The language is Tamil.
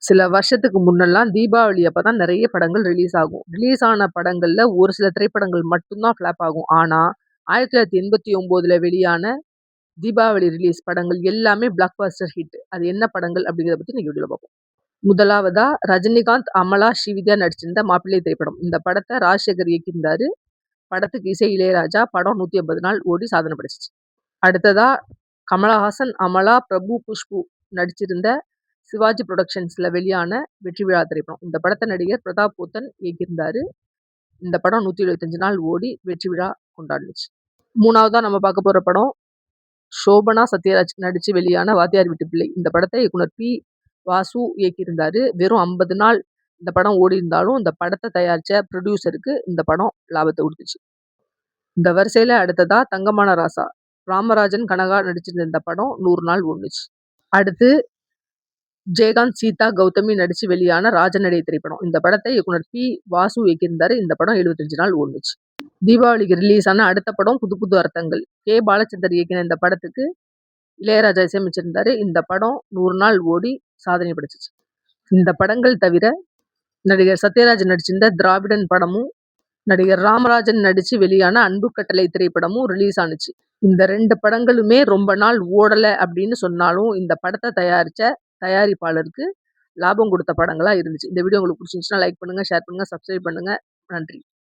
சில வருஷத்துக்கு முன்னெல்லாம் தீபாவளி அப்பதான் நெறைய படங்கள் ரிலீஸ் ஆகும். ரிலீஸ் ஆன படங்கள்ல ஒரு சில திரைப்படங்கள் மட்டும் தான் ஃப்ளாப் ஆகும். ஆனா, 1989ல வெளியான தீபாவளி ரிலீஸ் படங்கள் எல்லாமே பிளாக் பஸ்டர் ஹிட். அது என்ன படங்கள் அப்படிங்கிறத பத்தி இன்னைக்கு வீடியோல பார்ப்போம். முதலாவதா ரஜினிகாந்த், அமலா, ஸ்ரீவித்யா நடிச்சிருந்த மாப்பிள்ளை திரைப்படம். இந்த படத்த ராஜசேகர் இயக்கியிருந்தாரு. படத்துக்கு இசை இளையராஜா. படம் 150 நாள் ஓடி சாதனை படைச்சுச்சு. அடுத்ததா கமலஹாசன், அமலா, பிரபு, குஷ்பு நடிச்சிருந்த சிவாஜி புரொடக்ஷன்ஸ்ல வெளியான வெற்றி விழா திரைப்படம். இந்த படத்த நடிகர் பிரதாப் போத்தன் இயக்கியிருந்தாரு. இந்த படம் 175 நாள் ஓடி வெற்றி விழா கொண்டாடுனுச்சு. 3வதா நம்ம பார்க்க போற படம் சோபனா சத்யராஜ் நடிச்சு வெளியான வாத்தியார் வீட்டு பிள்ளை. இந்த படத்தை இயக்குனர் பி. வாசு இயக்கியிருந்தாரு. வெறும் 50 நாள் இந்த படம் ஓடியிருந்தாலும், இந்த படத்த தயாரிச்ச புரொடியூசருக்கு இந்த படம் லாபத்த குடுத்துச்சு. இந்த வரிசையில அடுத்ததா தங்கமான ராசா. ராமராஜன், கனகா நடிச்சிருந்த இந்த படம் 100 நாள் ஓடுனுச்சு. அடுத்து ஜெயகாந்த், சீதா, கௌதமி நடிச்சு வெளியான ராஜநடை திரைப்படம். இந்த படத்தை இயக்குனர் பி. வாசு இயக்கியிருந்தாரு. இந்த படம் 75 நாள் ஓடுனுச்சு. தீபாவளிக்கு ரிலீஸ் ஆன அடுத்த படம் புது புது அர்த்தங்கள். கே. பாலச்சந்தர் இயக்கின இந்த படத்துக்கு இளையராஜா இசையமைச்சிருந்தாரு. இந்த படம் 100 நாள் ஓடி சாதனை படைச்சுச்சு. இந்த படங்கள் தவிர நடிகர் சத்யராஜ் நடிச்சிருந்த திராவிடன் படமும், நடிகர் ராமராஜன் நடிச்சு வெளியான அன்பு கட்டளை திரைப்படமும் ரிலீஸ் ஆனுச்சு. இந்த 2 படங்களுமே ரொம்ப நாள் ஓடல அப்படின்னு சொன்னாலும், இந்த படத்த தயாரிச்ச தயாரிப்பாளருக்கு லாபம் கொடுத்த படங்களா இருந்துச்சு. இந்த வீடியோ உங்களுக்கு பிடிச்சிருந்துச்சுன்னா லைக் பண்ணுங்க, ஷேர் பண்ணுங்க, சப்ஸ்கிரைப் பண்ணுங்க. நன்றி.